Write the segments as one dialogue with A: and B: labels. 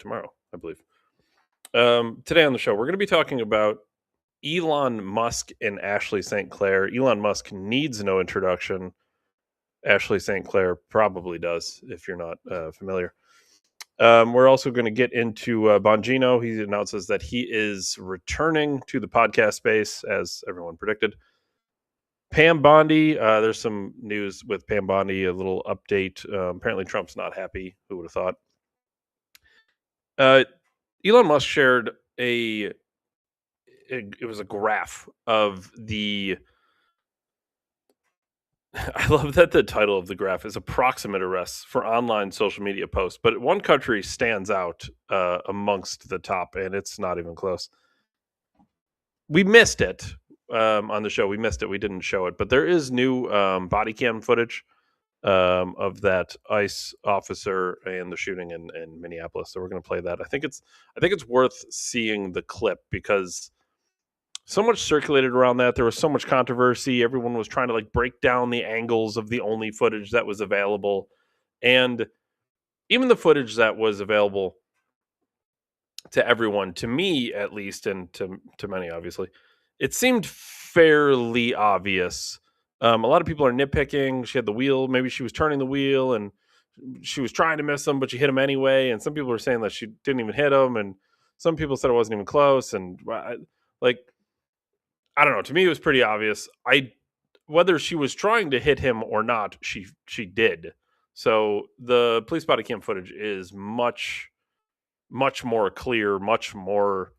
A: tomorrow, I believe. Today on the show, we're going to be talking about Elon Musk and Ashley St. Clair. Elon Musk needs no introduction. Ashley St. Clair probably does, if you're not familiar. We're also going to get into Bongino. He announces that he is returning to the podcast space, as everyone predicted. Pam Bondi, there's some news with Pam Bondi, a little update. Apparently Trump's not happy. Who would have thought? Elon Musk shared it was a graph of the I love that the title of the graph is approximate arrests for online social media posts, but one country stands out amongst the top, and it's not even close. We missed it on the show. We missed it. We didn't show it, but there is new body cam footage of that ICE officer and the shooting in Minneapolis. So we're going to play that. I think it's worth seeing the clip because so much circulated around that. There was so much controversy. Everyone was trying to break down the angles of the only footage that was available. And even the footage that was available to everyone, to me at least, and to many obviously, it seemed fairly obvious. A lot of people are nitpicking. She had the wheel. Maybe she was turning the wheel and she was trying to miss him, but she hit him anyway. And some people were saying that she didn't even hit him. And some people said it wasn't even close. And I don't know. To me, it was pretty obvious. Whether she was trying to hit him or not, she did. So the police body cam footage is much, much more clear, much more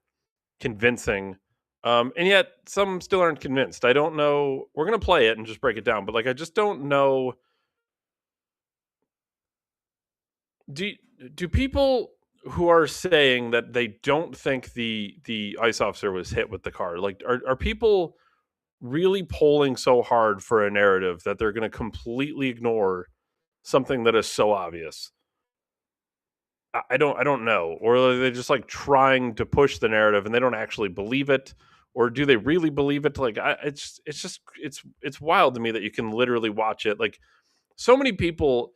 A: convincing. And yet some still aren't convinced. I don't know. We're going to play it and just break it down. But I just don't know. Do people who are saying that they don't think the ICE officer was hit with the car, are people really polling so hard for a narrative that they're going to completely ignore something that is so obvious? I don't know. Or are they just trying to push the narrative and they don't actually believe it? Or do they really believe it? It's wild to me that you can literally watch it. So many people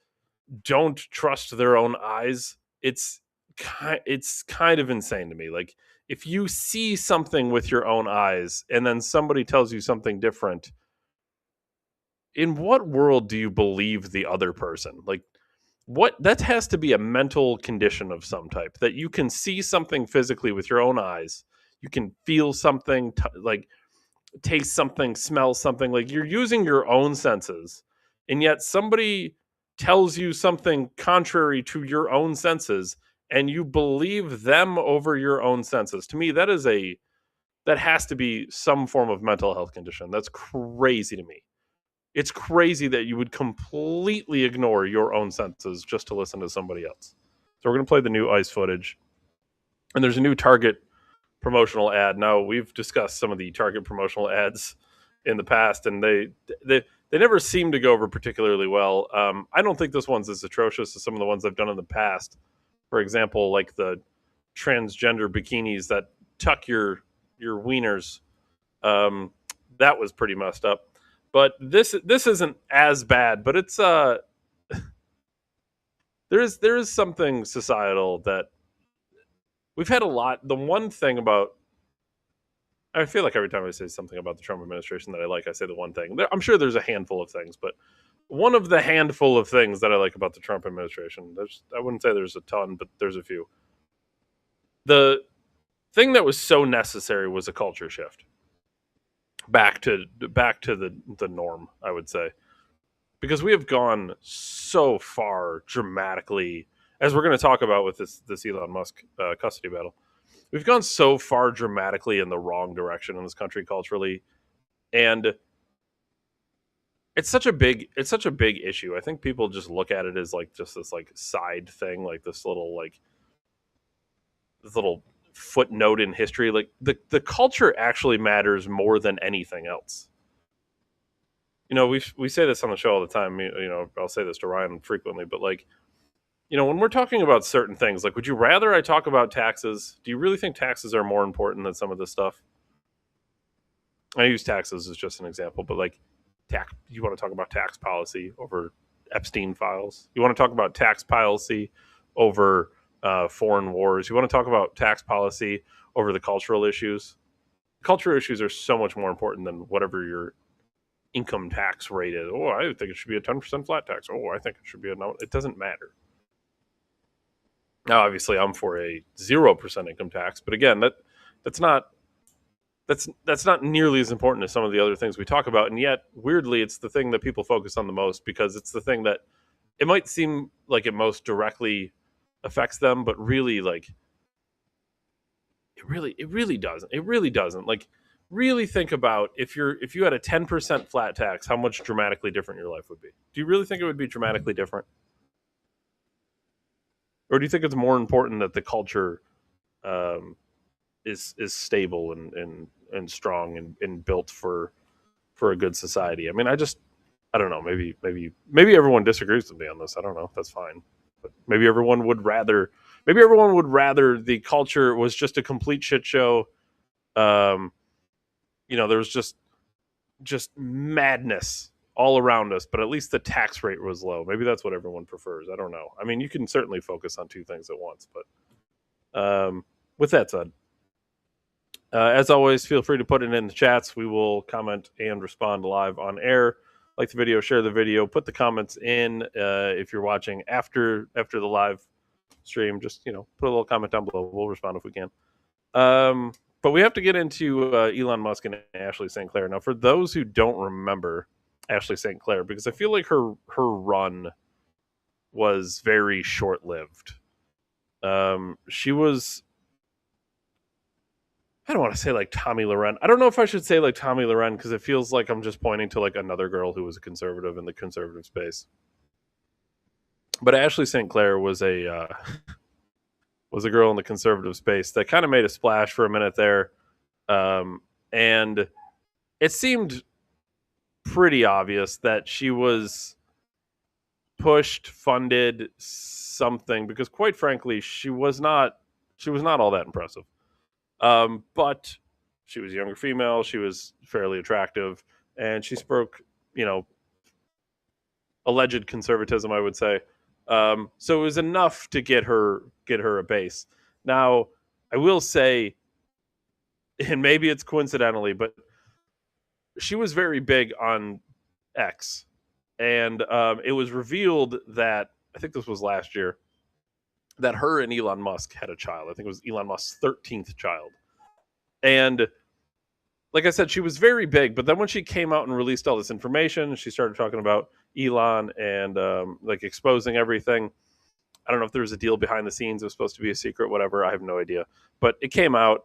A: don't trust their own eyes. It's kind of insane to me. If you see something with your own eyes and then somebody tells you something different, in what world do you believe the other person? That has to be a mental condition of some type, that you can see something physically with your own eyes. You can feel something, taste something, smell something. You're using your own senses, and yet somebody tells you something contrary to your own senses and you believe them over your own senses. To me, that has to be some form of mental health condition. That's crazy to me. It's crazy that you would completely ignore your own senses just to listen to somebody else. So we're going to play the new ICE footage. And there's a new Target promotional ad. Now, we've discussed some of the Target promotional ads in the past, and they never seem to go over particularly well. I don't think this one's as atrocious as some of the ones I've done in the past. For example, the transgender bikinis that tuck your wieners. That was pretty messed up. But this isn't as bad, but it's there is something societal that we've had a lot. The one thing about, I feel like every time I say something about the Trump administration that I say the one thing. I'm sure there's a handful of things, but one of the handful of things that I like about the Trump administration, I wouldn't say there's a ton, but there's a few. The thing that was so necessary was a culture shift. Back to the norm, I would say, because we have gone so far dramatically, as we're going to talk about with this Elon Musk custody battle. We've gone so far dramatically in the wrong direction in this country culturally, and it's such a big issue. I think people just look at it as just this side thing, this little footnote in history. The culture actually matters more than anything else. We say this on the show all the time. I'll say this to Ryan frequently, but when we're talking about certain things, would you rather I talk about taxes? Do you really think taxes are more important than some of this stuff? I use taxes as just an example, but you want to talk about tax policy over Epstein files? You want to talk about tax policy over foreign wars. You want to talk about tax policy over the cultural issues. Cultural issues are so much more important than whatever your income tax rate is. Oh, I think it should be a 10% flat tax. Oh, I think it should be a no. It doesn't matter. Now, obviously, I'm for a 0% income tax, but again, that's not that's not nearly as important as some of the other things we talk about. And yet, weirdly, it's the thing that people focus on the most because it's the thing that it might seem like it most directly affects them, but really, like it really doesn't. It really doesn't. Like, really think about if you had a 10% flat tax, how much dramatically different your life would be. Do you really think it would be dramatically different, or do you think it's more important that the culture um, is stable and strong and built for a good society? I mean, I don't know. Maybe everyone disagrees with me on this. I don't know. That's fine. But maybe everyone would rather the culture was just a complete shit show. Um, there was just madness all around us, but at least the tax rate was low. Maybe that's what everyone prefers. I don't know. I mean, you can certainly focus on two things at once, but with that said, as always, feel free to put it in the chats. We will comment and respond live on air. Like the video, share the video, put the comments in. If you're watching after the live stream, just put a little comment down below. We'll respond if we can. But we have to get into Elon Musk and Ashley St. Clair. Now, for those who don't remember Ashley St. Clair, because I feel like her run was very short lived. She was, I don't want to say like Tommy Loren. I don't know if I should say like Tommy Loren because it feels like I'm just pointing to like another girl who was a conservative in the conservative space. But Ashley St. Clair was a girl in the conservative space that kind of made a splash for a minute there, and it seemed pretty obvious that she was pushed, funded, something, because quite frankly, she was not all that impressive. But she was a younger female. She was fairly attractive, and she spoke, alleged conservatism, I would say. So it was enough to get her a base. Now, I will say, and maybe it's coincidentally, but she was very big on X, and it was revealed that, I think this was last year, that her and Elon Musk had a child. I think it was Elon Musk's 13th child. And like I said, she was very big, but then when she came out and released all this information, she started talking about Elon and like exposing everything. I don't know if there was a deal behind the scenes. It was supposed to be a secret, whatever. I have no idea. But it came out.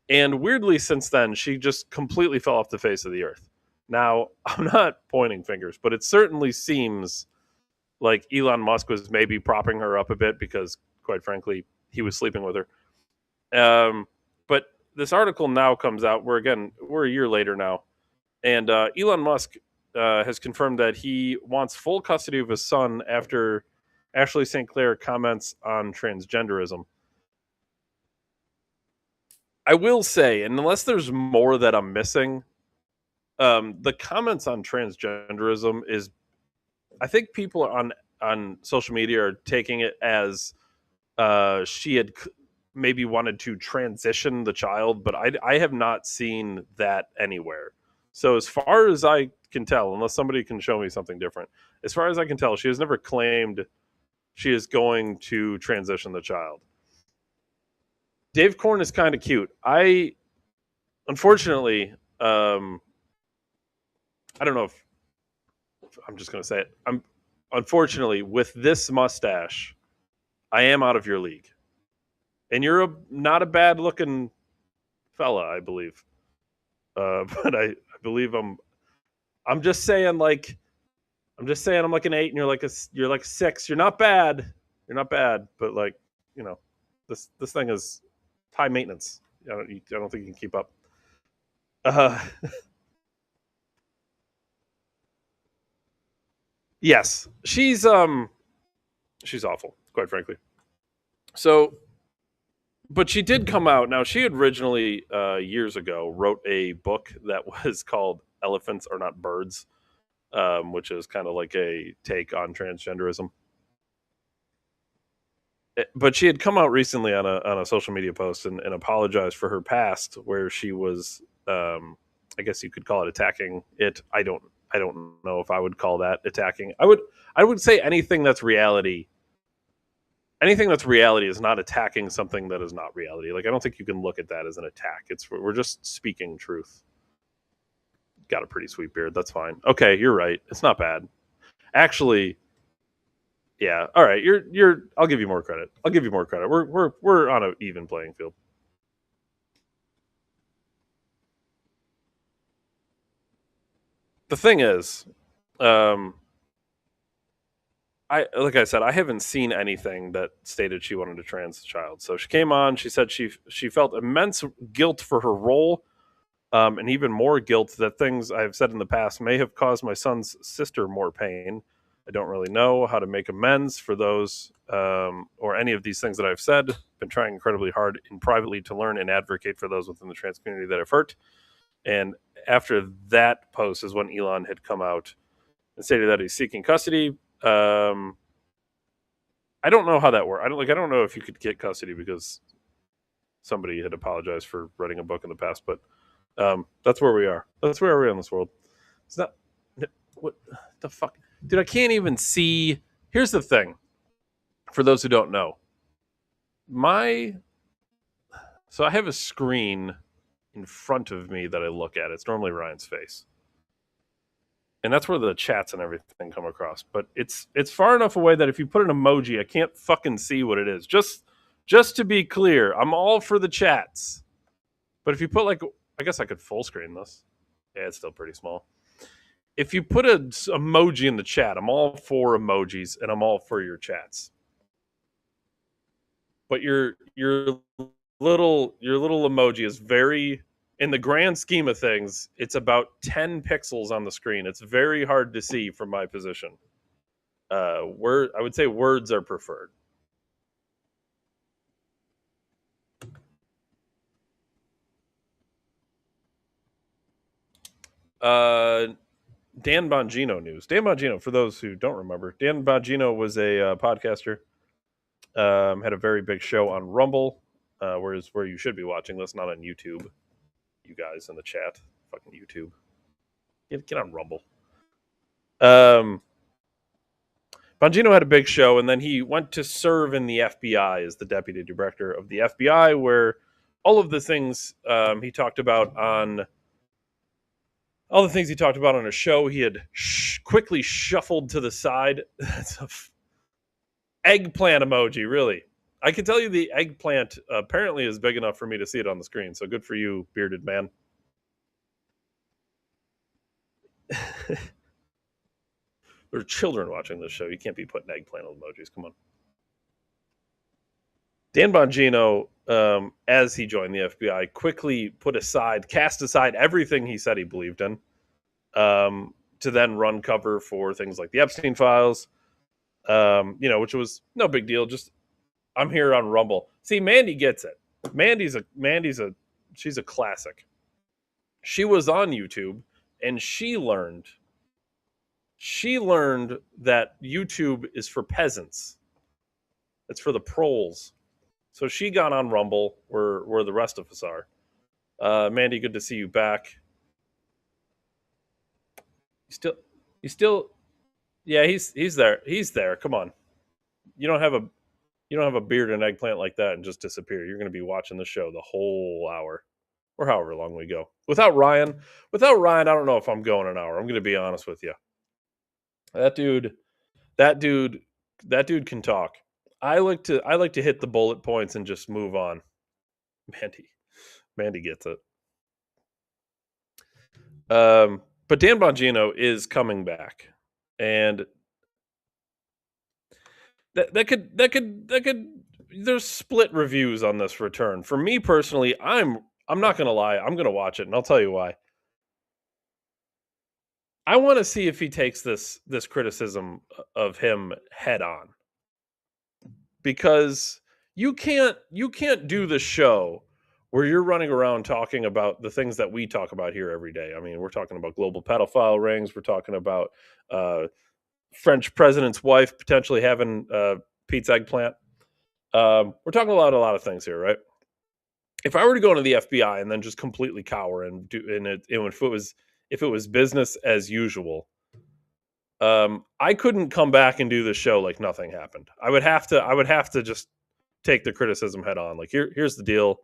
A: And weirdly, since then, she just completely fell off the face of the earth. Now, I'm not pointing fingers, but it certainly seems like Elon Musk was maybe propping her up a bit because, quite frankly, he was sleeping with her. But this article now comes out. We're a year later now. And Elon Musk has confirmed that he wants full custody of his son after Ashley St. Clair comments on transgenderism. I will say, and unless there's more that I'm missing, the comments on transgenderism is, I think people on social media are taking it as she had maybe wanted to transition the child, but I have not seen that anywhere. So as far as I can tell, unless somebody can show me something different, as far as I can tell, she has never claimed she is going to transition the child. Dave Corn is kind of cute. Unfortunately, I don't know if I'm just going to say it. Unfortunately, with this mustache, I am out of your league. And you're not a bad looking fella, I believe. But I believe I'm just saying I'm like an 8 and you're like a 6. You're not bad. But like, this thing is high maintenance. I don't think you can keep up. Yes, she's awful, quite frankly. So, but she did come out. Now, she had originally years ago wrote a book that was called "Elephants Are Not Birds," which is kind of like a take on transgenderism. But she had come out recently on a social media post and apologized for her past, where she was, I guess you could call it attacking it. I don't know if I would call that attacking. I would say anything that's reality. Anything that's reality is not attacking something that is not reality. Like, I don't think you can look at that as an attack. We're just speaking truth. Got a pretty sweet beard. That's fine. Okay, you're right. It's not bad. Actually, yeah. All right. You're. I'll give you more credit. I'll give you more credit. We're on an even playing field. The thing is, um, I like I said, I haven't seen anything that stated she wanted a trans child. So she came on. She said she felt immense guilt for her role, and even more guilt that things I've said in the past may have caused my son's sister more pain. I don't really know how to make amends for those or any of these things that I've said. Been trying incredibly hard and privately to learn and advocate for those within the trans community that I've hurt. And after that post is when Elon had come out and stated that he's seeking custody. I don't know how that works. I don't know if you could get custody because somebody had apologized for writing a book in the past, but that's where we are. That's where we are in this world. It's not what the fuck, dude. I can't even see. Here's the thing. For those who don't know, so I have a screen in front of me that I look at. It's normally Ryan's face, and that's where the chats and everything come across. But it's far enough away that if you put an emoji, I can't fucking see what it is. Just to be clear, I'm all for the chats. But if you put I guess I could full screen this. Yeah, it's still pretty small. If you put an emoji in the chat, I'm all for emojis and I'm all for your chats. But your little emoji is very, in the grand scheme of things, it's about 10 pixels on the screen. It's very hard to see from my position. I would say words are preferred. Dan Bongino news. Dan Bongino, for those who don't remember, Dan Bongino was a podcaster. Had a very big show on Rumble, where you should be watching this, not on YouTube. You guys in the chat, fucking YouTube, get on Rumble. Bongino had a big show, and then he went to serve in the FBI as the deputy director of the FBI, where all of the things he talked about on a show, he had quickly shuffled to the side. That's a eggplant emoji, really. I can tell you the eggplant apparently is big enough for me to see it on the screen. So good for you, bearded man. There are children watching this show. You can't be putting eggplant emojis. Come on. Dan Bongino, as he joined the FBI, quickly cast aside everything he said he believed in, to then run cover for things like the Epstein files, which was no big deal. Just, I'm here on Rumble. See, Mandy gets it. She's a classic. She was on YouTube and she learned that YouTube is for peasants. It's for the proles. So she got on Rumble, where the rest of us are. Mandy, good to see you back. You still, yeah, he's there. He's there. Come on, you don't have a beard and eggplant like that and just disappear. You're going to be watching the show the whole hour, or however long we go. Without Ryan, I don't know if I'm going an hour. I'm going to be honest with you. That dude can talk. I like to hit the bullet points and just move on. Mandy gets it. But Dan Bongino is coming back, and that could. There's split reviews on this return. For me personally, I'm not gonna lie. I'm gonna watch it, and I'll tell you why. I want to see if he takes this criticism of him head on, because you can't do the show where you're running around talking about the things that we talk about here every day. I mean, we're talking about global pedophile rings. We're talking about French president's wife potentially having Pete's eggplant. We're talking about a lot of things here, right? If I were to go into the FBI and then just completely cower and do, and if it was business as usual, I couldn't come back and do the show like nothing happened. I would have to just take the criticism head on. Like here's the deal.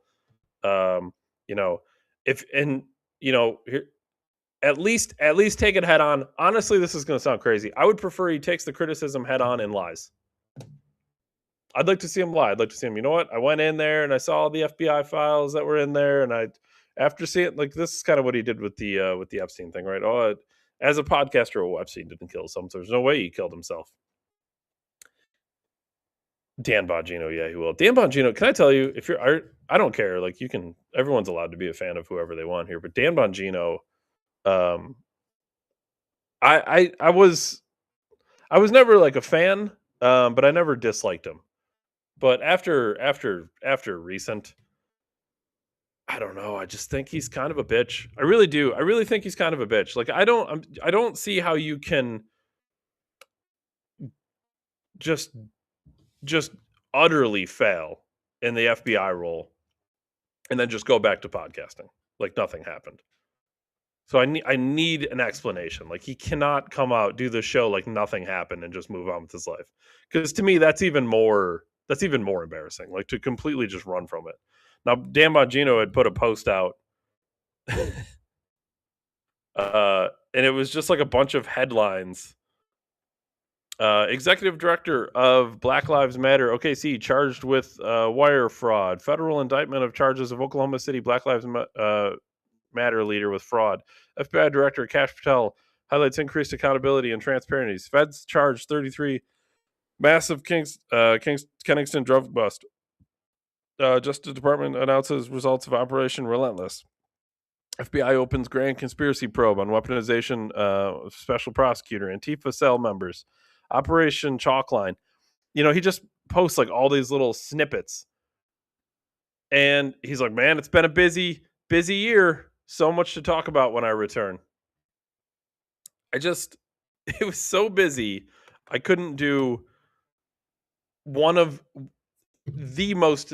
A: Um, you know, if and you know, here, at least take it head on. Honestly, this is going to sound crazy. I would prefer he takes the criticism head on and lies. I'd like to see him lie. I'd like to see him. You know what? I went in there and I saw all the FBI files that were in there, and I, after seeing like this is kind of what he did with the Epstein thing, right? Oh, as a podcaster, oh, Epstein didn't kill himself. So there's no way he killed himself. Dan Bongino, yeah, he will. Dan Bongino, can I tell you, if you're, I don't care. Like you can, everyone's allowed to be a fan of whoever they want here, but Dan Bongino, um, I I was never like a fan, but I never disliked him. But after recent, I don't know. I just think he's kind of a bitch. I really do. I really think he's kind of a bitch. Like I don't see how you can just just utterly fail in the FBI role and then just go back to podcasting like nothing happened. So I need an explanation. Like he cannot come out, do the show like nothing happened and just move on with his life. Because to me that's even more embarrassing. Like to completely just run from it. Now Dan Bongino had put a post out and it was just like a bunch of headlines. Executive director of Black Lives Matter, OKC, charged with wire fraud. Federal indictment of charges of Oklahoma City Black Lives Matter leader with fraud. FBI director Kash Patel highlights increased accountability and transparency. Feds charged 33 massive Kensington drug bust. Justice Department announces results of Operation Relentless. FBI opens grand conspiracy probe on weaponization special prosecutor, Antifa cell members, Operation Chalkline. You know, he just posts like all these little snippets. And he's like, man, it's been a busy year. So much to talk about when I return. It was so busy. I couldn't do one of the most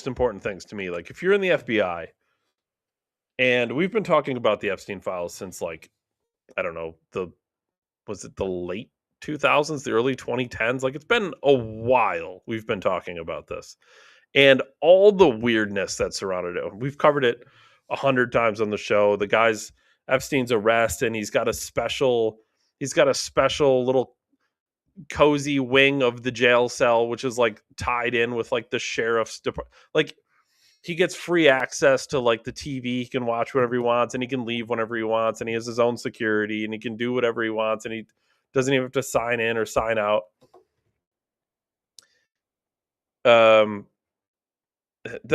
A: important things to me. Like if you're in the FBI, and we've been talking about the Epstein files since like, I don't know, was it the late 2000s, the early 2010s? Like it's been a while we've been talking about this. And all the weirdness that surrounded it. We've covered it 100 times on the show. The guy's Epstein's arrest, and he's got a special little cozy wing of the jail cell, which is like tied in with like the sheriff's department. Like he gets free access to like the TV. He can watch whatever he wants, and he can leave whenever he wants, and he has his own security, and he can do whatever he wants, and he doesn't even have to sign in or sign out. Then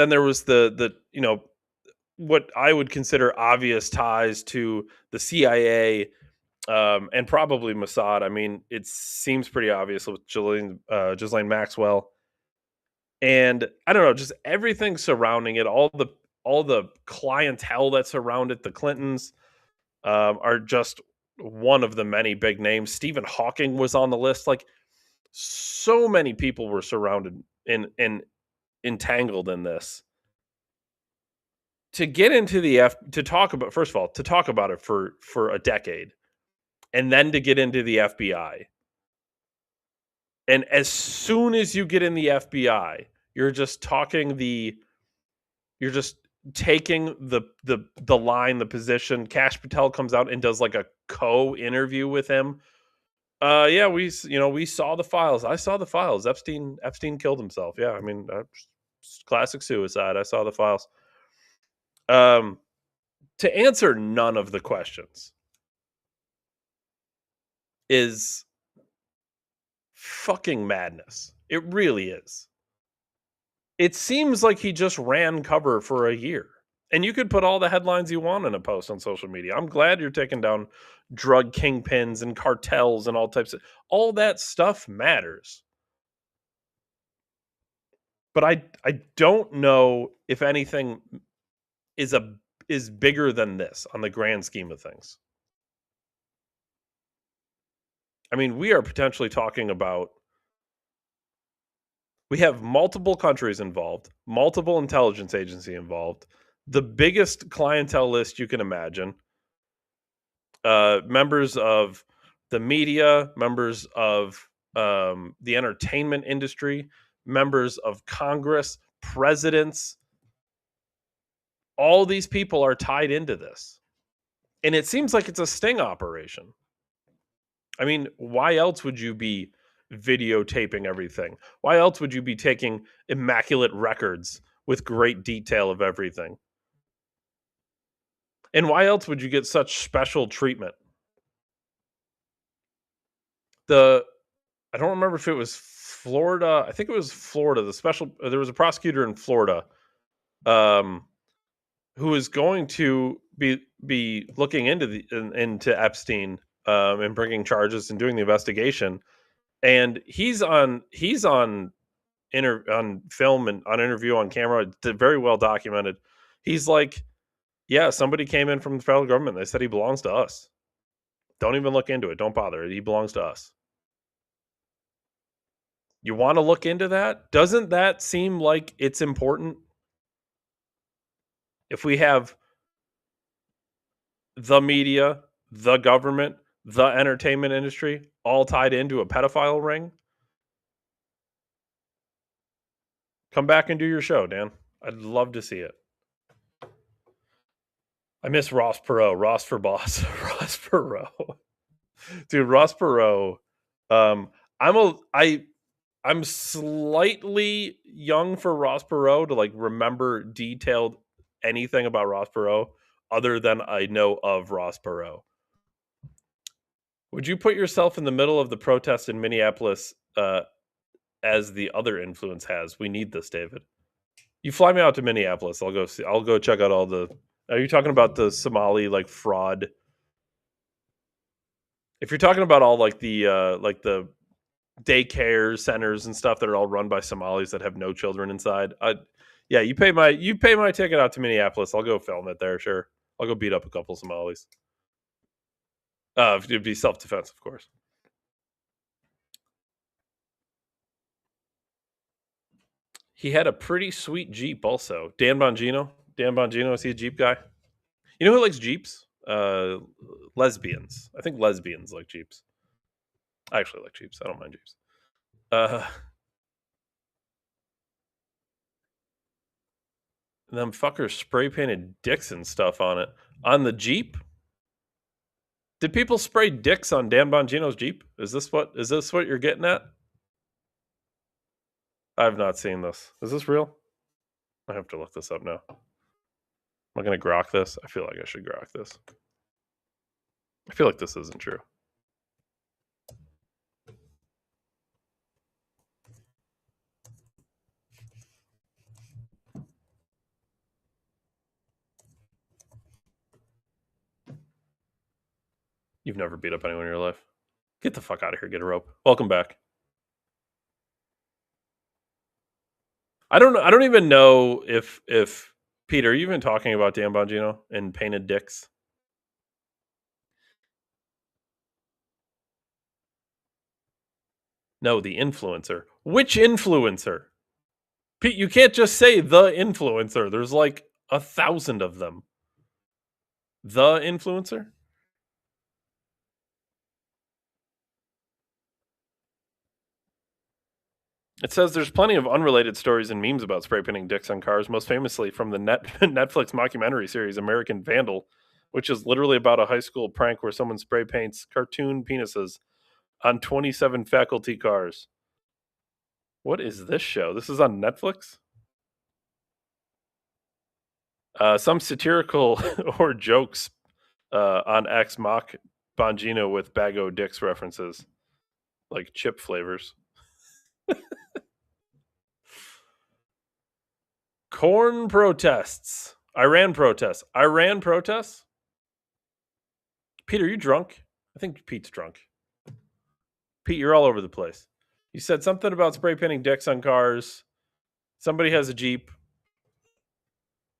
A: there was the you know what I would consider obvious ties to the CIA and probably Mossad. I mean, it seems pretty obvious with Ghislaine Maxwell, and I don't know, just everything surrounding it. All the clientele that surrounded the Clintons are just one of the many big names. Stephen Hawking was on the list. Like so many people were surrounded and entangled in this. To get into to talk about, first of all, to talk about it for a decade, and then to get into the FBI. And as soon as you get in the FBI, you're just taking the line, the position. Kash Patel comes out and does like a co-interview with him. Yeah, we saw the files. I saw the files. Epstein killed himself. Yeah, I mean, classic suicide. I saw the files. To answer none of the questions is fucking madness. It really is. It seems like he just ran cover for a year. And you could put all the headlines you want in a post on social media. I'm glad you're taking down drug kingpins and cartels and all types of all that stuff matters. But I don't know if anything is bigger than this on the grand scheme of things. I mean, we are potentially talking about We have multiple countries involved, multiple intelligence agency involved, the biggest clientele list you can imagine, members of the media, members of the entertainment industry, members of Congress, presidents. All these people are tied into this. And it seems like it's a sting operation. I mean, why else would you be videotaping everything? Why else would you be taking immaculate records with great detail of everything? And why else would you get such special treatment? The I don't remember if it was Florida. I think it was Florida. There was a prosecutor in Florida um, who is going to be looking into Epstein and bringing charges and doing the investigation. And on film and on interview on camera, very well documented. He's like, yeah, somebody came in from the federal government. They said he belongs to us. Don't even look into it. Don't bother. He belongs to us. You want to look into that? Doesn't that seem like it's important? If we have the media, the government, the entertainment industry all tied into a pedophile ring, come back and do your show, Dan. I'd love to see it. I miss Ross Perot. Ross for boss. Ross Perot. Dude, Ross Perot. Um, I'm a I I'm slightly young for Ross Perot to like remember detailed anything about Ross Perot other than I know of Ross Perot. Would you put yourself in the middle of the protest in Minneapolis as the other influence has? We need this, David. You fly me out to Minneapolis. I'll go see. I'll go check out all the. Are you talking about the Somali like fraud? If you're talking about all like the daycare centers and stuff that are all run by Somalis that have no children inside, yeah, you pay my ticket out to Minneapolis. I'll go film it there. Sure, I'll go beat up a couple Somalis. It'd be self defense, of course. He had a pretty sweet Jeep, also. Dan Bongino. Dan Bongino, is he a Jeep guy? You know who likes Jeeps? Lesbians. I think lesbians like Jeeps. I actually like Jeeps. I don't mind Jeeps. Uh, them fuckers spray painted dicks and stuff on it. On the Jeep? Did people spray dicks on Dan Bongino's Jeep? Is this what you're getting at? I have not seen this. Is this real? I have to look this up now. Am I gonna grok this? I feel like I should grok this. I feel like this isn't true. You've never beat up anyone in your life. Get the fuck out of here. Get a rope. Welcome back. I don't know. I don't even know if Peter, are you even talking about Dan Bongino and painted dicks? No, the influencer. Which influencer? Pete, you can't just say the influencer. There's like 1,000 of them. The influencer? It says there's plenty of unrelated stories and memes about spray painting dicks on cars, most famously from the Netflix mockumentary series American Vandal, which is literally about a high school prank where someone spray paints cartoon penises on 27 faculty cars. What is this show? This is on Netflix? Some satirical or jokes on X mock Bongino with Bago Dicks references, like chip flavors. Corn protests. Iran protests. Iran protests? Pete, are you drunk? I think Pete's drunk. Pete, you're all over the place. You said something about spray painting dicks on cars. Somebody has a Jeep.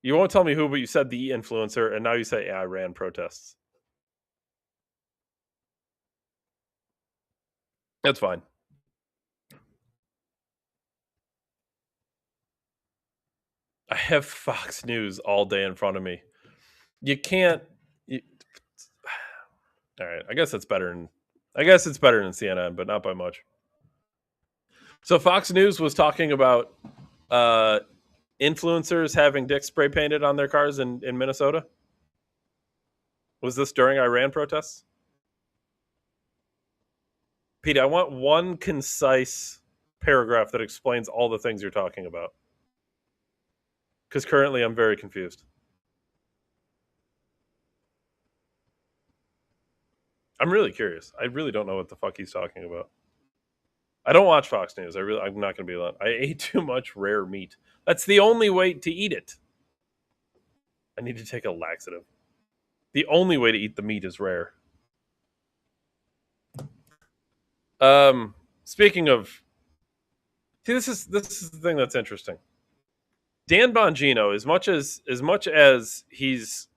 A: You won't tell me who, but you said the influencer, and now you say Iran protests. That's fine. I have Fox News all day in front of me. You can't. All right, I guess it's better than CNN, but not by much. So Fox News was talking about influencers having dicks spray painted on their cars in Minnesota. Was this during Iran protests? Pete, I want one concise paragraph that explains all the things you're talking about. Because currently I'm very confused. I'm really curious. I really don't know what the fuck he's talking about. I don't watch Fox News. I'm not going to be alone. I ate too much rare meat. That's the only way to eat it. I need to take a laxative. The only way to eat the meat is rare. Speaking of, see, this is the thing that's interesting. Dan Bongino, as much as he's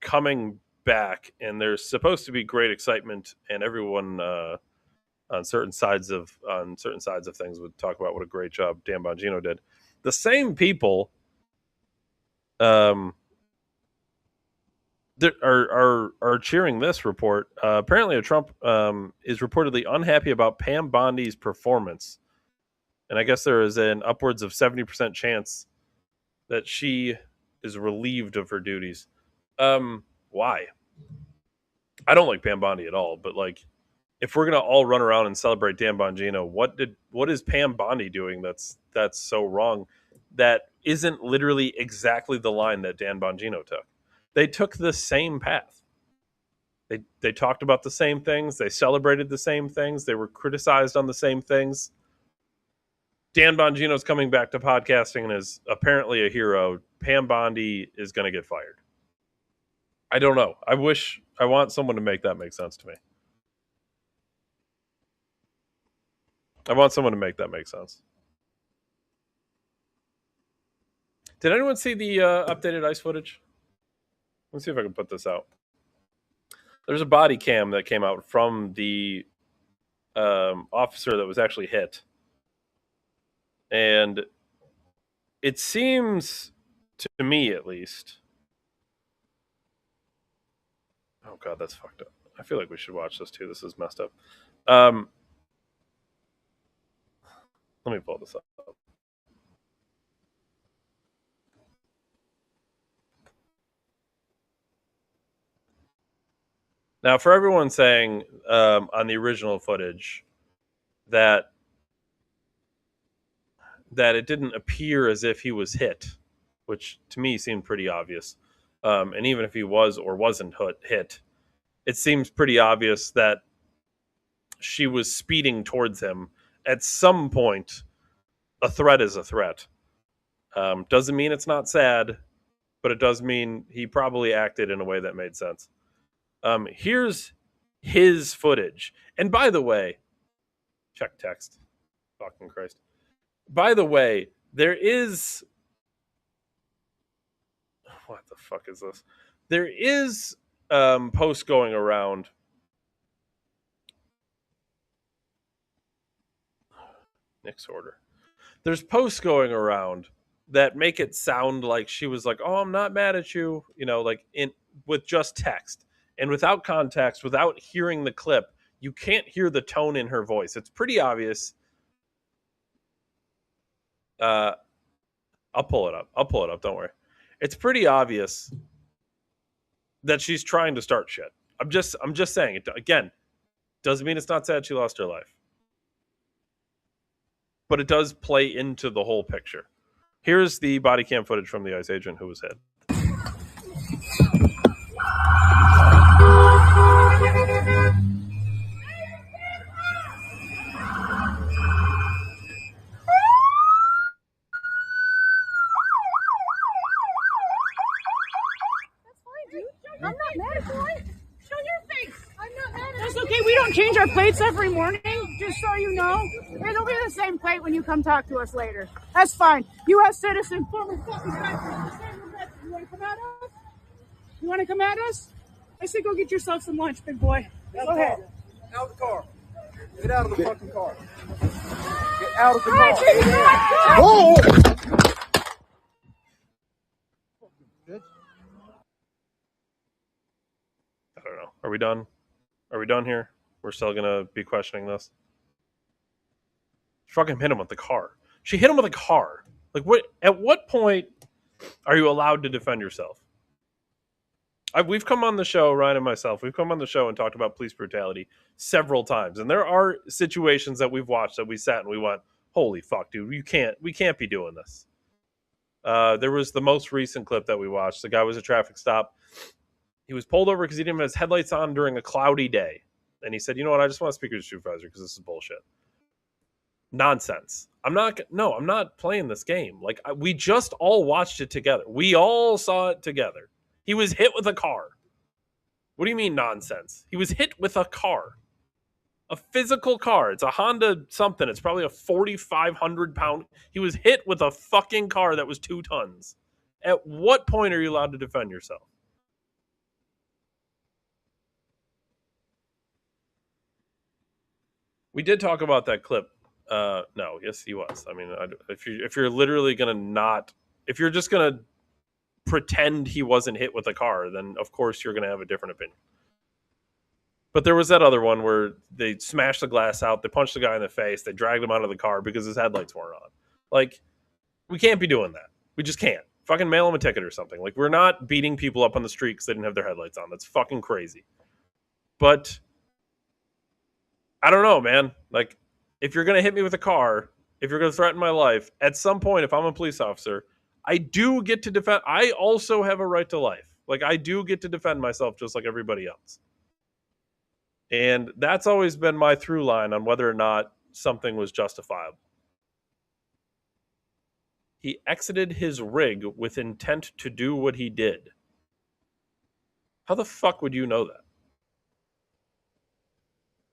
A: coming back, and there's supposed to be great excitement, and everyone on certain sides of things would talk about what a great job Dan Bongino did. The same people that are cheering this report. Apparently, Trump is reportedly unhappy about Pam Bondi's performance, and I guess there is an upwards of 70% chance that she is relieved of her duties. Why? I don't like Pam Bondi at all, but like, if we're gonna all run around and celebrate Dan Bongino, what is Pam Bondi doing that's so wrong? That isn't literally exactly the line that Dan Bongino took. They took the same path. They talked about the same things. They celebrated the same things. They were criticized on the same things. Dan Bongino's coming back to podcasting and is apparently a hero. Pam Bondi is going to get fired. I don't know. I want someone to make that make sense to me. I want someone to make that make sense. Did anyone see the updated ICE footage? Let's see if I can put this out. There's a body cam that came out from the officer that was actually hit. And it seems, to me at least... Oh, God, that's fucked up. I feel like we should watch this, too. This is messed up. Let me pull this up. Now, for everyone saying on the original footage that it didn't appear as if he was hit, which to me seemed pretty obvious. And even if he was or wasn't hit, it seems pretty obvious that she was speeding towards him. At some point, a threat is a threat. Doesn't mean it's not sad, but it does mean he probably acted in a way that made sense. Here's his footage. And by the way, check text. Fucking Christ. By the way, there is... What the fuck is this? There is posts going around. Nick's order. There's posts going around that make it sound like she was like, "Oh, I'm not mad at you," like with just text and without context, without hearing the clip. You can't hear the tone in her voice. It's pretty obvious. I'll pull it up. Don't worry. It's pretty obvious that she's trying to start shit. I'm just saying it again. Doesn't mean it's not sad she lost her life, but it does play into the whole picture. Here's the body cam footage from the ICE agent who was hit.
B: I'm not mad at you. Show your face. I'm not mad at you. That's okay. We don't change our plates every morning, just so you know. It'll be the same plate when you come talk to us later. That's fine. U.S. citizen, former fucking veteran. You want to come at us? You want to come at us? I say go get yourself some lunch, big boy. Go ahead.
C: Out of the car. Get out of the fucking car. Get out of the car.
B: Whoa!
A: Are we done? Are we done here? We're still gonna be questioning this. She fucking hit him with the car. She hit him with a car. Like, what? At what point are you allowed to defend yourself? We've come on the show, Ryan and myself. We've come on the show and talked about police brutality several times, and there are situations that we've watched that we sat and we went, "Holy fuck, dude! We can't be doing this." There was the most recent clip that we watched. The guy was a traffic stop. He was pulled over because he didn't have his headlights on during a cloudy day, and he said, "You know what? I just want to speak to the supervisor because this is bullshit." Nonsense. I'm not playing this game. Like, we just all watched it together. We all saw it together. He was hit with a car. What do you mean nonsense? He was hit with a car. A physical car. It's a Honda something. It's probably a 4,500 pound. He was hit with a fucking car that was 2 tons. At what point are you allowed to defend yourself? We did talk about that clip. No, yes, he was. I mean, if you're literally gonna not, if you're just gonna pretend he wasn't hit with a car, then of course you're gonna have a different opinion. But there was that other one where they smashed the glass out, they punched the guy in the face, they dragged him out of the car because his headlights weren't on. Like, we can't be doing that. We just can't. Fucking mail him a ticket or something. Like, we're not beating people up on the street because they didn't have their headlights on. That's fucking crazy. But I don't know, man. Like, if you're gonna hit me with a car, if you're gonna threaten my life, at some point, if I'm a police officer, I do get to defend. I also have a right to life. Like, I do get to defend myself just like everybody else. And that's always been my through line on whether or not something was justifiable. He exited his rig with intent to do what he did. How the fuck would you know that?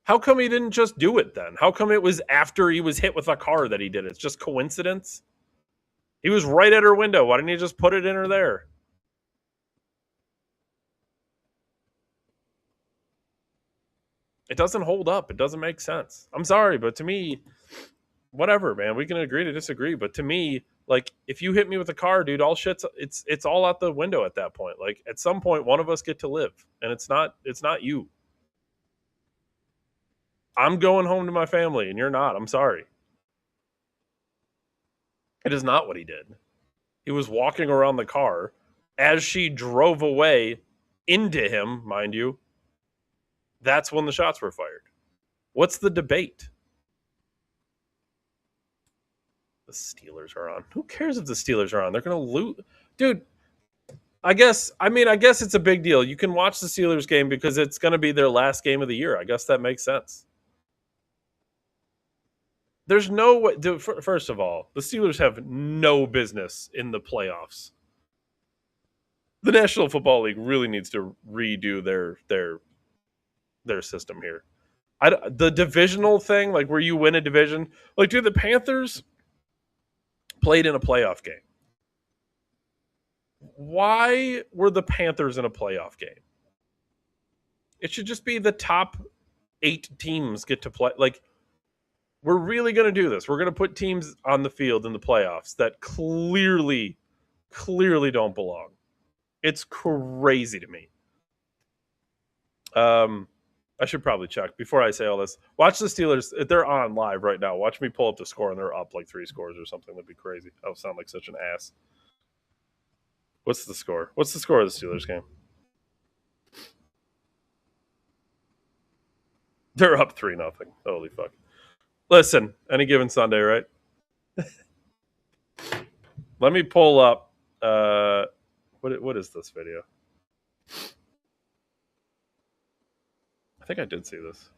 A: How come he didn't just do it then? How come it was after he was hit with a car that he did it? It's just coincidence? He was right at her window. Why didn't he just put it in her there? It doesn't hold up. It doesn't make sense. I'm sorry, but to me, whatever, man. We can agree to disagree, but to me, like, if you hit me with a car, dude, all shit's it's all out the window at that point. Like, at some point, one of us get to live, and it's not you. I'm going home to my family, and you're not. I'm sorry. It is not what he did. He was walking around the car as she drove away into him, mind you. That's when the shots were fired. What's the debate? The Steelers are on. Who cares if the Steelers are on? They're going to lose. Dude, I guess it's a big deal. You can watch the Steelers game because it's going to be their last game of the year. I guess that makes sense. There's no way. Dude, first of all, the Steelers have no business in the playoffs. The National Football League really needs to redo their system here. The divisional thing, like where you win a division, like, dude, the Panthers played in a playoff game. Why were the Panthers in a playoff game? It should just be the top 8 teams get to play. Like, we're really going to do this. We're going to put teams on the field in the playoffs that clearly don't belong. It's crazy to me. I should probably check before I say all this. Watch the Steelers. They're on live right now. Watch me pull up the score, and they're up like 3 scores or something. That'd be crazy. I'll sound like such an ass. What's the score? What's the score of the Steelers game? They're up 3-0. Holy fuck. Listen, any given Sunday, right? Let me pull up. What is this video? I think I did see this.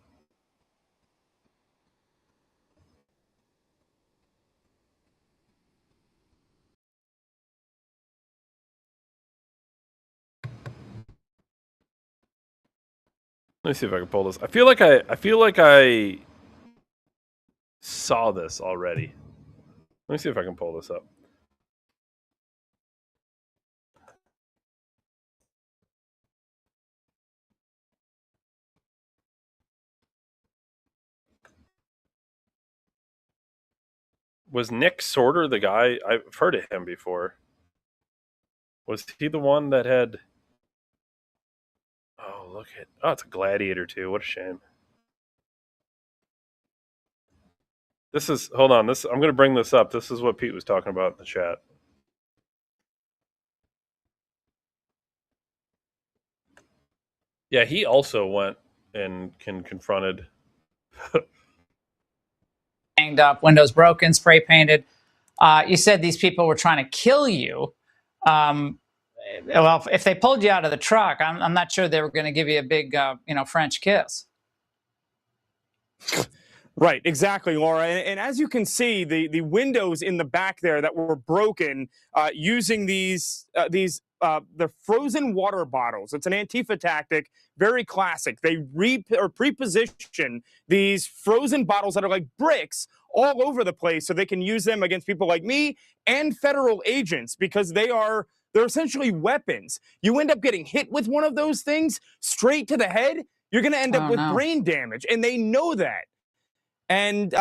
A: Let me see if I can pull this. I feel like I saw this already. Let me see if I can pull this up. Was Nick Sorter the guy? I've heard of him before. Was he the one that had... Oh, look at. Oh, it's a Gladiator too. What a shame. This is. Hold on. This. I'm going to bring this up. This is what Pete was talking about in the chat. Yeah, he also went and confronted.
D: Banged up, windows broken, spray painted. You said these people were trying to kill you. Well, if they pulled you out of the truck, I'm not sure they were going to give you a big, French kiss.
E: Right, exactly, Laura. And as you can see, the windows in the back there that were broken using the frozen water bottles. It's an Antifa tactic, very classic. They pre-position these frozen bottles that are like bricks all over the place so they can use them against people like me and federal agents because they're essentially weapons. You end up getting hit with one of those things straight to the head, you're going to end up with brain damage, and they know that. And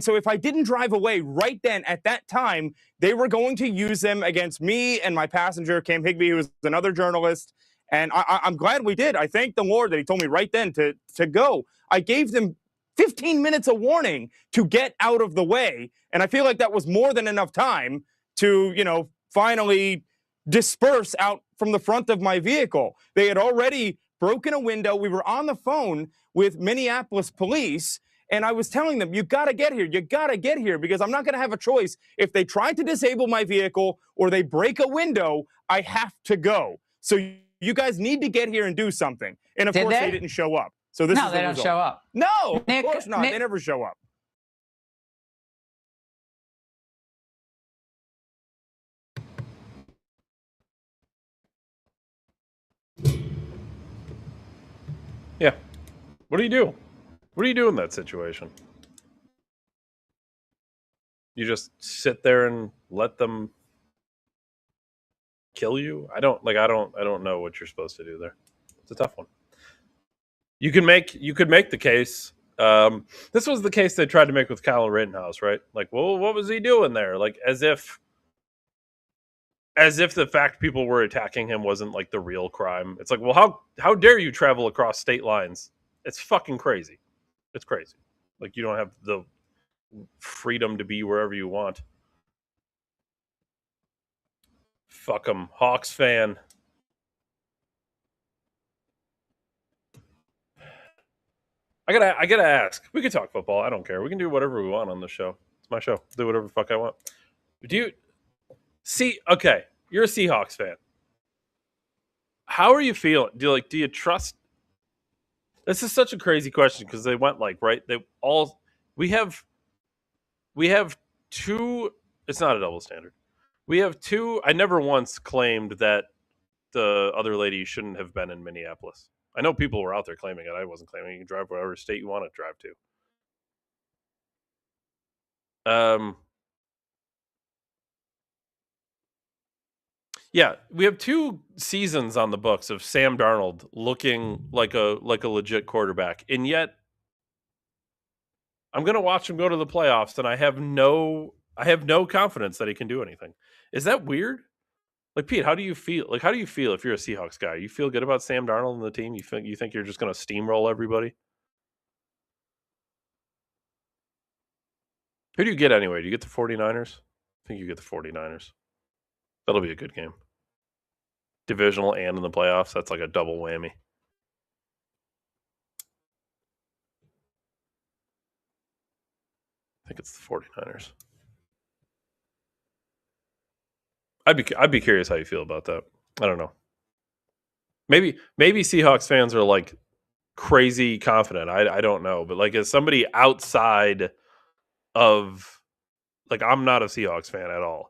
E: so if I didn't drive away right then at that time, they were going to use them against me and my passenger, Cam Higbee, who was another journalist. And I'm glad we did. I thank the Lord that he told me right then to go. I gave them 15 minutes of warning to get out of the way. And I feel like that was more than enough time to, finally disperse out from the front of my vehicle. They had already broken a window. We were on the phone with Minneapolis police. And I was telling them, you got to get here. You got to get here because I'm not going to have a choice. If they try to disable my vehicle or they break a window, I have to go. So you guys need to get here and do something. And of course, they didn't show up. So this is the result. No, they don't show up. No, Nick, of course not. They never show up.
A: Yeah. What do you do? What do you do in that situation? You just sit there and let them kill you? I don't know what you're supposed to do there. It's a tough one. You could make the case. This was the case they tried to make with Kyle Rittenhouse, right? Like, well, what was he doing there? Like, as if the fact people were attacking him wasn't like the real crime. It's like, well, how dare you travel across state lines? It's fucking crazy. It's crazy. Like, you don't have the freedom to be wherever you want. Fuck them. Hawks fan. I gotta ask. We can talk football. I don't care. We can do whatever we want on this show. It's my show. Do whatever the fuck I want. Do you see? Okay, you're a Seahawks fan. How are you feeling? Do you trust? This is such a crazy question because they went like right. We have two. It's not a double standard. We have two. I never once claimed that the other lady shouldn't have been in Minneapolis. I know people were out there claiming it. I wasn't claiming. You can drive whatever state you want to drive to. Yeah, we have 2 seasons on the books of Sam Darnold looking like a legit quarterback, and yet I'm going to watch him go to the playoffs, and I have no confidence that he can do anything. Is that weird? Like, Pete, how do you feel? Like, how do you feel if you're a Seahawks guy? You feel good about Sam Darnold and the team? You think you're just going to steamroll everybody? Who do you get anyway? Do you get the 49ers? I think you get the 49ers. That'll be a good game. Divisional and in the playoffs. That's like a double whammy. I think it's the 49ers. I'd be curious how you feel about that. I don't know. Maybe Seahawks fans are like crazy confident. I don't know. But like as somebody outside of, like, I'm not a Seahawks fan at all.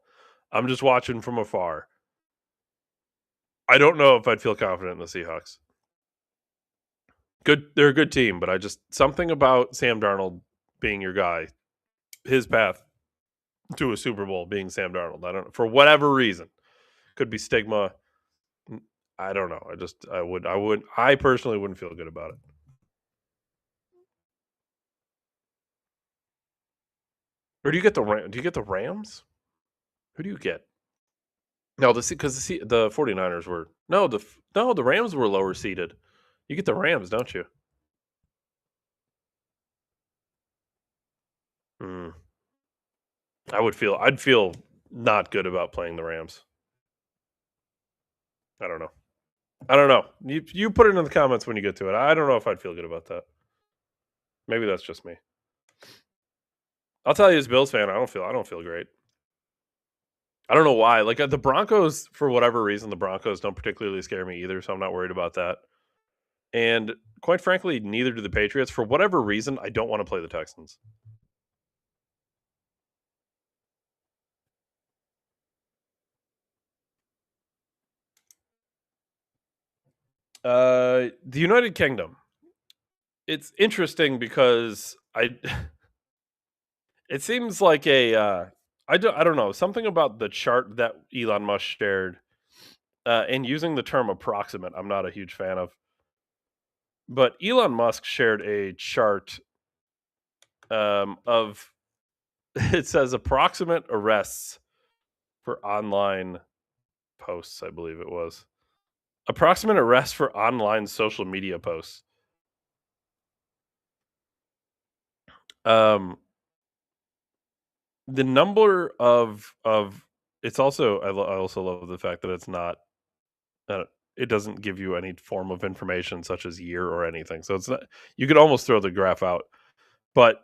A: I'm just watching from afar. I don't know if I'd feel confident in the Seahawks. Good, they're a good team, but something about Sam Darnold being your guy, his path to a Super Bowl being Sam Darnold. I don't know, for whatever reason. Could be stigma. I don't know. I personally wouldn't feel good about it. Or do you get the Rams? Who do you get? No, because the 49ers were the Rams were lower seeded. You get the Rams, don't you? I'd feel not good about playing the Rams. I don't know. You put it in the comments when you get to it. I don't know if I'd feel good about that. Maybe that's just me. I'll tell you, as a Bills fan, I don't feel great. I don't know why. Like the Broncos, for whatever reason, the Broncos don't particularly scare me either, so I'm not worried about that. And quite frankly, neither do the Patriots. For whatever reason, I don't want to play the Texans. The United Kingdom. It's interesting because it seems like I don't know, something about the chart that Elon Musk shared, and using the term approximate, I'm not a huge fan of. But Elon Musk shared a chart of it says approximate arrests for online posts, I believe it was. Approximate arrests for online social media posts. The number of it's also I also love the fact that it's not it doesn't give you any form of information such as year or anything. So it's not, you could almost throw the graph out. But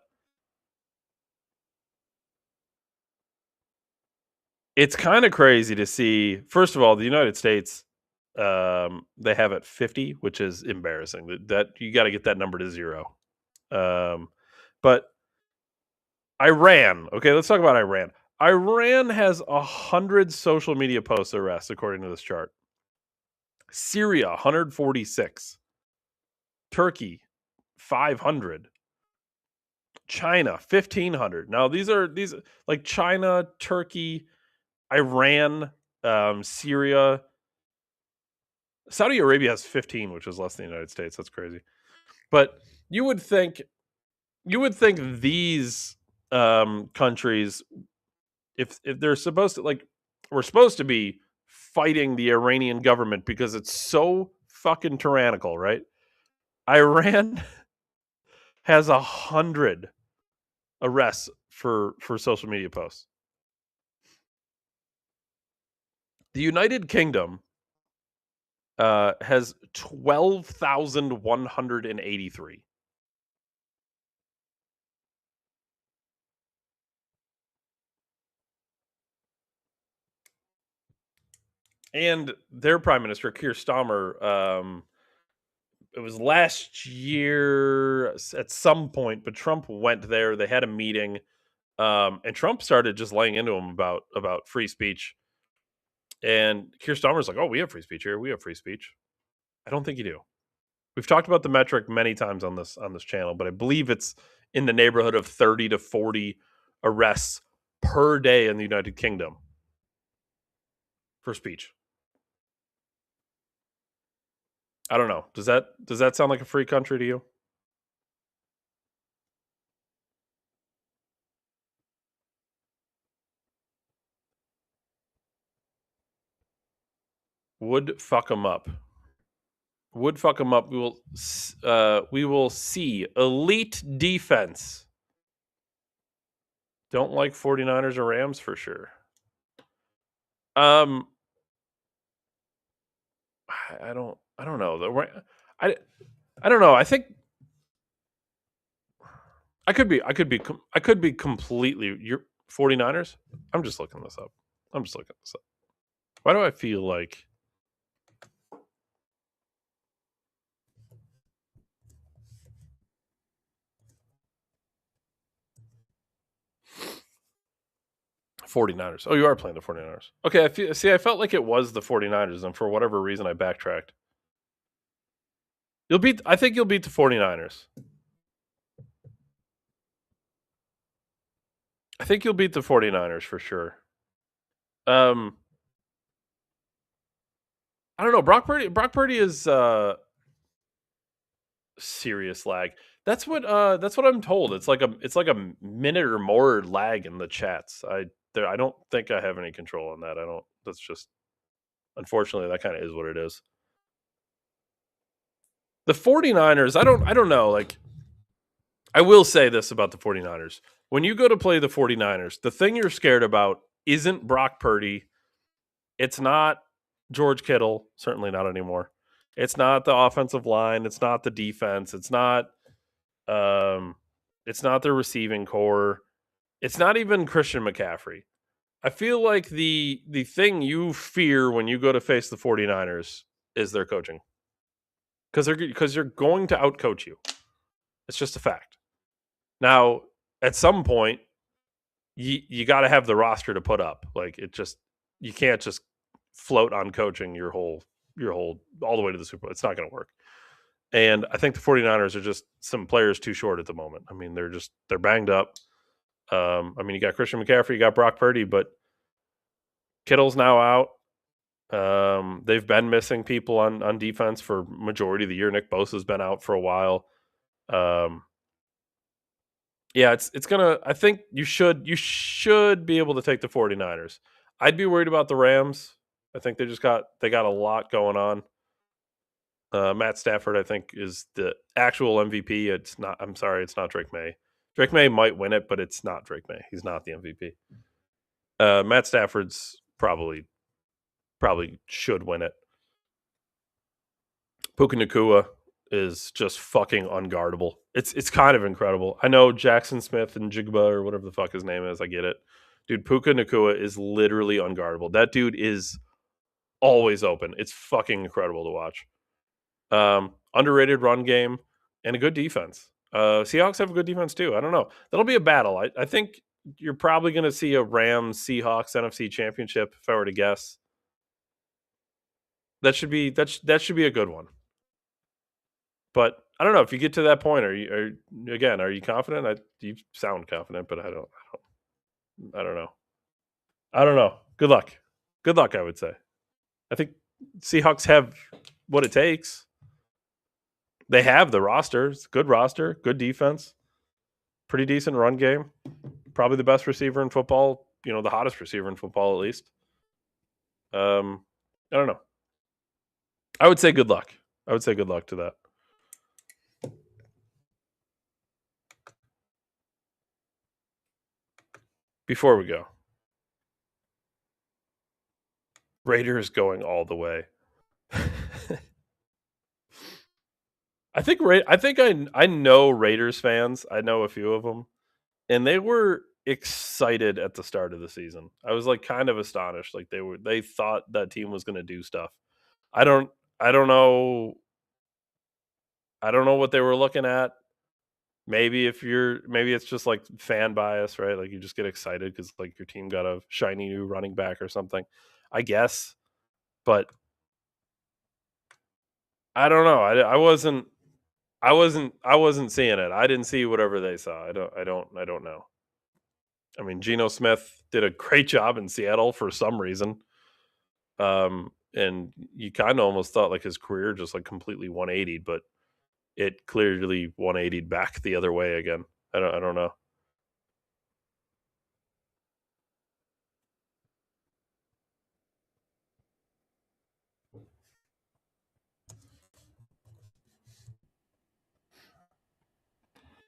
A: it's kind of crazy to see, first of all, the United States, they have it 50, which is embarrassing. That you got to get that number to 0. But Iran, okay, let's talk about Iran. Iran has 100 social media post arrests according to this chart. Syria, 146. Turkey, 500. China, 1,500. Now these like China, Turkey, Iran, Syria. Saudi Arabia has 15, which is less than the United States. That's crazy. But you would think these countries, if they're supposed to, like, we're supposed to be fighting the Iranian government because it's so fucking tyrannical, right? Iran has 100 arrests for social media posts. The United Kingdom has 12,183. And their Prime Minister, Keir Starmer, it was last year at some point, but Trump went there. They had a meeting, and Trump started just laying into him about free speech. And Keir Starmer's like, "Oh, we have free speech here. We have free speech." I don't think you do. We've talked about the metric many times on this channel, but I believe it's in the neighborhood of 30 to 40 arrests per day in the United Kingdom for speech. I don't know. Does that sound like a free country to you? Would fuck them up. Would fuck them up. We will see elite defense. Don't like 49ers or Rams for sure. I don't know. I don't know. I think I could be completely, you're 49ers. I'm just looking this up. Why do I feel like 49ers? Oh, you are playing the 49ers. Okay, I felt like it was the 49ers, and for whatever reason I backtracked. I think you'll beat the 49ers. I think you'll beat the 49ers for sure. I don't know. Brock Purdy is serious lag. That's what I'm told. It's like a minute or more lag in the chats. I don't think I have any control on that. That's just, unfortunately, that kind of is what it is. The 49ers, I don't know. Like, I will say this about the 49ers. When you go to play the 49ers, the thing you're scared about isn't Brock Purdy. It's not George Kittle, certainly not anymore. It's not the offensive line. It's not the defense. It's not the receiving core. It's not even Christian McCaffrey. I feel like the thing you fear when you go to face the 49ers is their coaching. Because they're going to outcoach you. It's just a fact. Now, at some point, you got to have the roster to put up. Like, you can't just float on coaching your whole all the way to the Super Bowl. It's not going to work. And I think the 49ers are just some players too short at the moment. I mean, they're banged up. I mean, you got Christian McCaffrey, you got Brock Purdy, but Kittle's now out. They've been missing people on defense for majority of the year. Nick Bosa's been out for a while. Yeah, it's gonna. I think you should be able to take the 49ers. I'd be worried about the Rams. I think they got a lot going on. Matt Stafford, I think, is the actual MVP. It's not. I'm sorry, it's not Drake May. Drake May might win it, but it's not Drake May. He's not the MVP. Matt Stafford's probably should win it. Puka Nacua is just fucking unguardable. It's kind of incredible. I know Jackson Smith and Jigba or whatever the fuck his name is. I get it. Dude, Puka Nacua is literally unguardable. That dude is always open. It's fucking incredible to watch. Underrated run game and a good defense. Seahawks have a good defense too. I don't know. That'll be a battle. I think you're probably going to see a Rams Seahawks NFC Championship if I were to guess. That should be a good one. But I don't know if you get to that point. Are you confident? You sound confident, but I don't know. I don't know. Good luck. I would say. I think Seahawks have what it takes. They have the roster. It's a good roster, good defense, pretty decent run game. Probably the best receiver in football. The hottest receiver in football, at least. I don't know. I would say good luck. to that. Before we go, Raiders going all the way. I think I know Raiders fans. I know a few of them, and they were excited at the start of the season. I was like kind of astonished. Like they thought that team was going to do stuff. I don't know. I don't know what they were looking at. Maybe it's just like fan bias, right? Like you just get excited because like your team got a shiny new running back or something, I guess. But I don't know. I wasn't seeing it. I didn't see whatever they saw. I don't know. I mean, Geno Smith did a great job in Seattle for some reason. And you kind of almost thought like his career just like completely 180, but it clearly 180'd back the other way again. I don't know.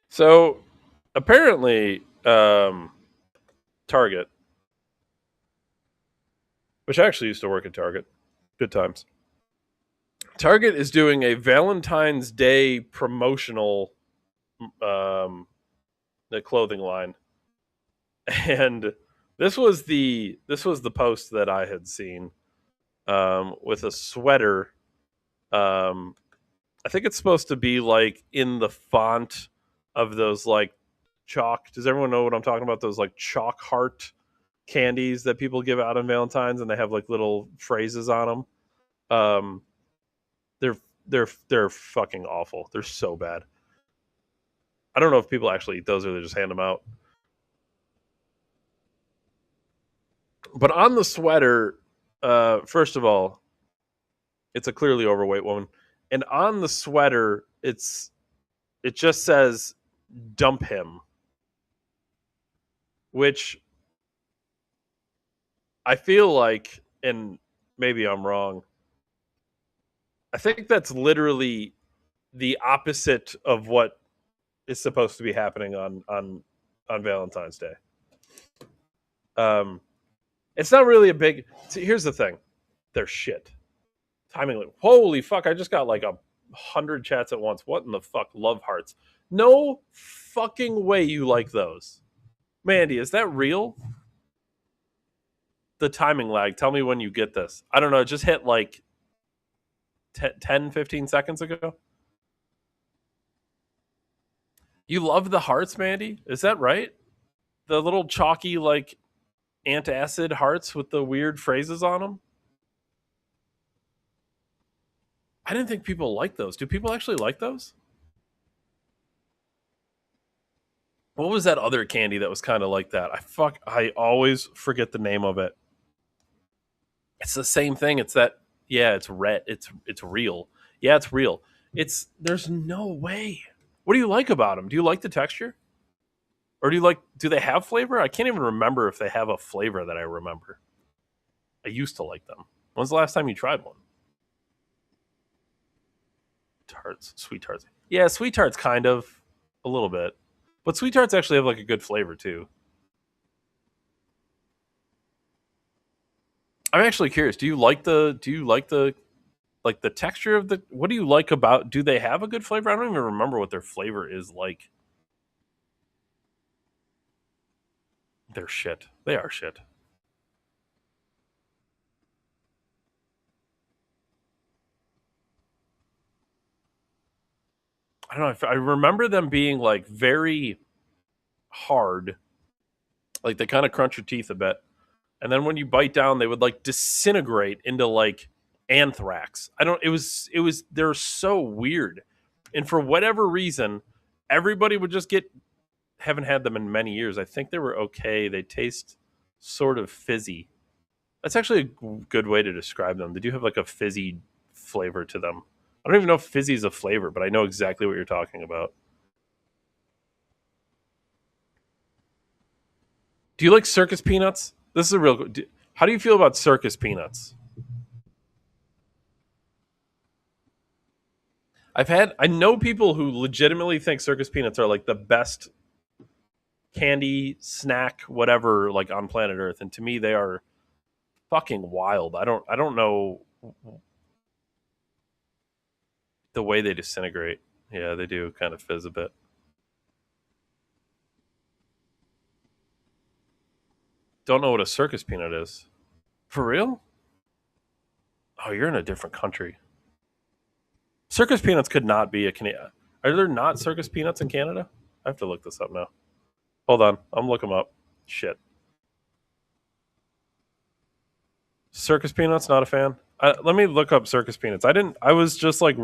A: So apparently, Target, which I actually used to work at Target, good times. Target is doing a Valentine's Day promotional the clothing line, and this was the post that I had seen with a sweater. I think it's supposed to be like in the font of those like chalk. Does everyone know what I'm talking about? Those like chalk heart candies that people give out on Valentine's, and they have like little phrases on them. They're fucking awful. They're so bad. I don't know if people actually eat those or they just hand them out. But on the sweater, first of all, it's a clearly overweight woman, and on the sweater, it just says "dump him," which I feel like, and maybe I'm wrong, I think that's literally the opposite of what is supposed to be happening on Valentine's Day. It's not really a big. See, here's the thing, they're shit. Timing, like, holy fuck! I just got like 100 chats at once. What in the fuck? Love hearts. No fucking way you like those, Mandy. Is that real? The timing lag. Tell me when you get this. I don't know. It just hit like 10, 15 seconds ago. You love the hearts, Mandy? Is that right? The little chalky, like, antacid hearts with the weird phrases on them? I didn't think people liked those. Do people actually like those? What was that other candy that was kind of like that? I always forget the name of it. It's the same thing. It's that, yeah, it's red. It's real. Yeah, it's real. There's no way. What do you like about them? Do you like the texture? Or do they have flavor? I can't even remember if they have a flavor that I remember. I used to like them. When's the last time you tried one? Tarts, sweet tarts. Yeah, sweet tarts kind of, a little bit. But sweet tarts actually have like a good flavor too. I'm actually curious. Do you like the texture of the, what do you like about, do they have a good flavor? I don't even remember what their flavor is like. They're shit. They are shit. I don't know. I remember them being like very hard. Like they kind of crunch your teeth a bit. And then when you bite down, they would like disintegrate into like anthrax. They're so weird. And for whatever reason, everybody would just haven't had them in many years. I think they were okay. They taste sort of fizzy. That's actually a good way to describe them. They do have like a fizzy flavor to them. I don't even know if fizzy is a flavor, but I know exactly what you're talking about. Do you like circus peanuts? This is a real. How do you feel about circus peanuts? I know people who legitimately think circus peanuts are like the best candy snack, whatever, like on planet Earth, and to me they are fucking wild. I don't know the way they disintegrate. Yeah, they do kind of fizz a bit. Don't know what a circus peanut is. For real? Oh, you're in a different country. Circus peanuts could not be a Canadian. Are there not circus peanuts in Canada? I have to look this up now. Hold on. I'm looking them up. Shit. Circus peanuts, not a fan. Let me look up circus peanuts. I was just like.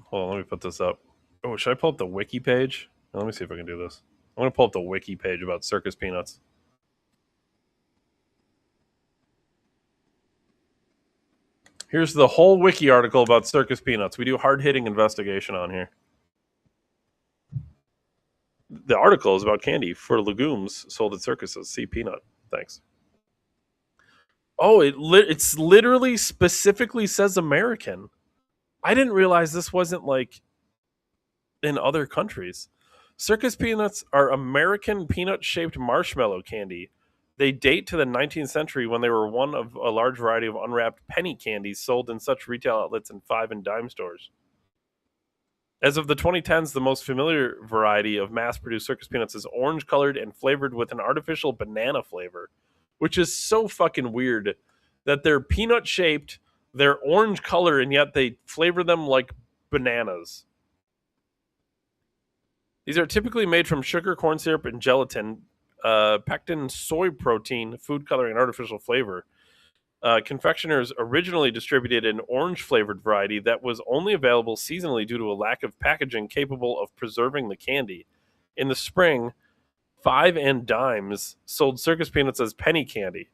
A: Hold on, let me put this up. Oh, should I pull up the wiki page? Let me see if I can do this. I'm going to pull up the wiki page about circus peanuts. Here's the whole wiki article about circus peanuts. We do hard-hitting investigation on here. The article is about candy for legumes sold at circuses. See peanut. Thanks. Oh, it's literally specifically says American. I didn't realize this wasn't like in other countries. Circus peanuts are American peanut-shaped marshmallow candy. They date to the 19th century when they were one of a large variety of unwrapped penny candies sold in such retail outlets and 5 and dime stores. As of the 2010s, the most familiar variety of mass-produced circus peanuts is orange-colored and flavored with an artificial banana flavor, which is so fucking weird that they're peanut-shaped, they're orange color, and yet they flavor them like bananas. These are typically made from sugar, corn syrup, and gelatin, pectin, soy protein, food coloring, and artificial flavor. Confectioners originally distributed an orange-flavored variety that was only available seasonally due to a lack of packaging capable of preserving the candy. In the spring, 5 and dimes sold circus peanuts as penny candy.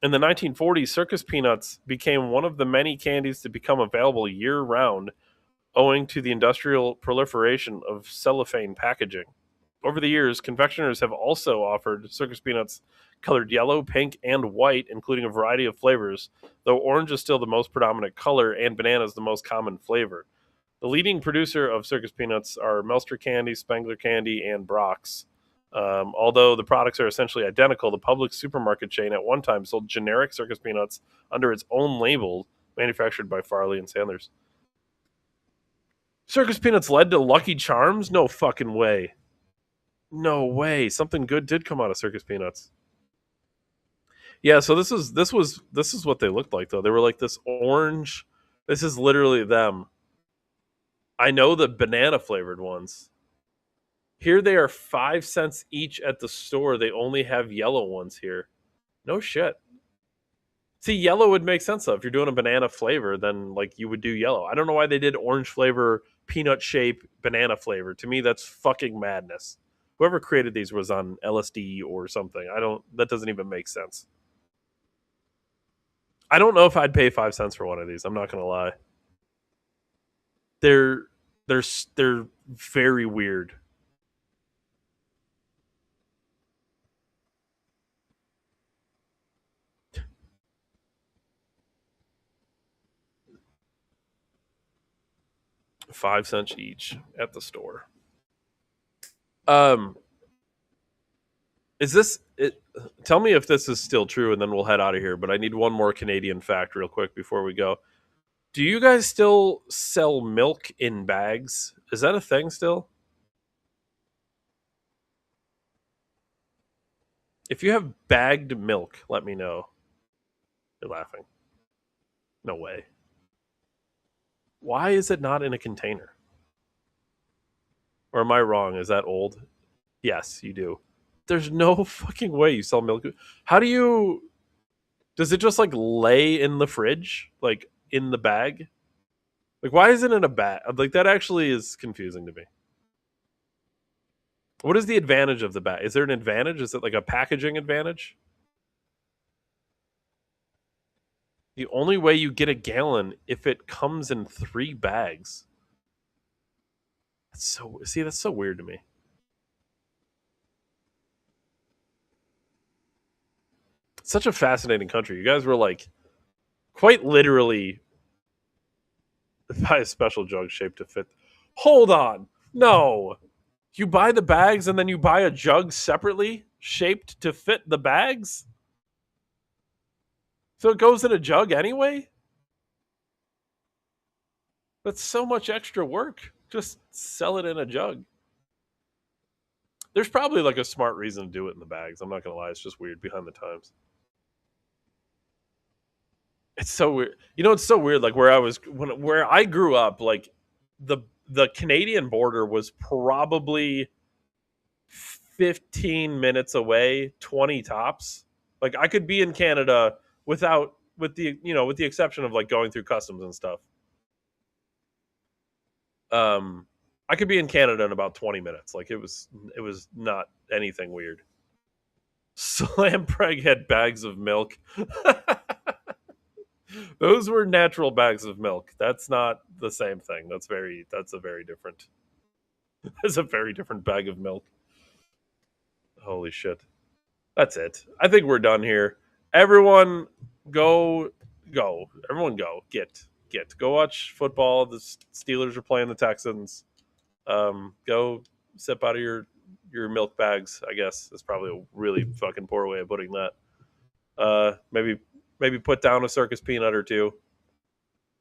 A: In the 1940s, circus peanuts became one of the many candies to become available year-round, owing to the industrial proliferation of cellophane packaging. Over the years, confectioners have also offered circus peanuts colored yellow, pink, and white, including a variety of flavors, though orange is still the most predominant color and banana is the most common flavor. The leading producer of circus peanuts are Melster Candy, Spangler Candy, and Brock's. Although the products are essentially identical, the Publix supermarket chain at one time sold generic circus peanuts under its own label, manufactured by Farley and Sanders. Circus peanuts led to Lucky Charms? No fucking way. No way. Something good did come out of circus peanuts. Yeah, so this is what they looked like though. They were like this orange. This is literally them. I know the banana flavored ones. Here they are 5 cents each at the store. They only have yellow ones here. No shit. See, yellow would make sense though. If you're doing a banana flavor, then like you would do yellow. I don't know why they did orange flavor, peanut shape, banana flavor. To me, that's fucking madness. Whoever created these was on LSD or something. That doesn't even make sense. I don't know if I'd pay 5 cents for one of these. I'm not gonna lie. They're very weird. $5 each at the store. Is this it? Tell me if this is still true, and then we'll head out of here. But I need one more Canadian fact real quick before we go. Do you guys still sell milk in bags? Is that a thing still? If you have bagged milk, let me know. You're laughing. No way. Why is it not in a container? Or am I wrong? Is that old? Yes, you do. There's no fucking way you sell milk. How do you... Does it just like lay in the fridge? Like in the bag? Like why is it in a bag? Like that actually is confusing to me. What is the advantage of the bag? Is there an advantage? Is it like a packaging advantage? The only way you get a gallon if it comes in 3 bags. That's so weird to me. It's such a fascinating country. You guys were like quite literally buy a special jug shaped to fit. Hold on. No. You buy the bags and then you buy a jug separately shaped to fit the bags? So it goes in a jug anyway? That's so much extra work. Just sell it in a jug. There's probably like a smart reason to do it in the bags. I'm not going to lie. It's just weird behind the times. It's so weird. You know, it's so weird. Like where I grew up, like the Canadian border was probably 15 minutes away, 20 tops. Like I could be in Canada with the exception of like going through customs and stuff. I could be in Canada in about 20 minutes. Like it was not anything weird. Slam Preg had bags of milk. Those were natural bags of milk. That's not the same thing. That's a very different. That's a very different bag of milk. Holy shit. That's it. I think we're done here. Everyone go. Everyone go. Get. Go watch football. The Steelers are playing the Texans. Go sip out of your milk bags, I guess. That's probably a really fucking poor way of putting that. Maybe put down a circus peanut or two.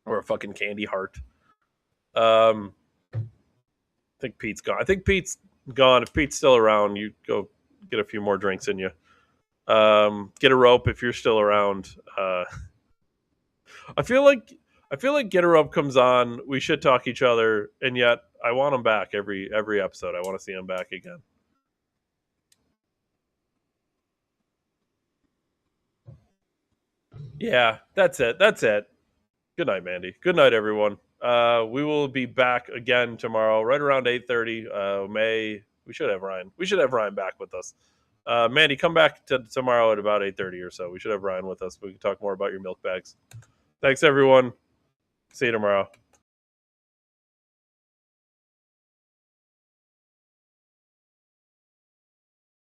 A: Or a fucking candy heart. I think Pete's gone. If Pete's still around, you go get a few more drinks in you. Get a rope if you're still around. I feel like Get a Rope comes on, we should talk each other, and yet I want him back every episode. I want to see him back again. Yeah, that's it. Good night, Mandy. Good night, everyone. We will be back again tomorrow, right around 8:30. We should have Ryan. We should have Ryan back with us. Mandy, come back tomorrow at about 8:30 or so. We should have Ryan with us. We can talk more about your milk bags. Thanks, everyone. See you tomorrow.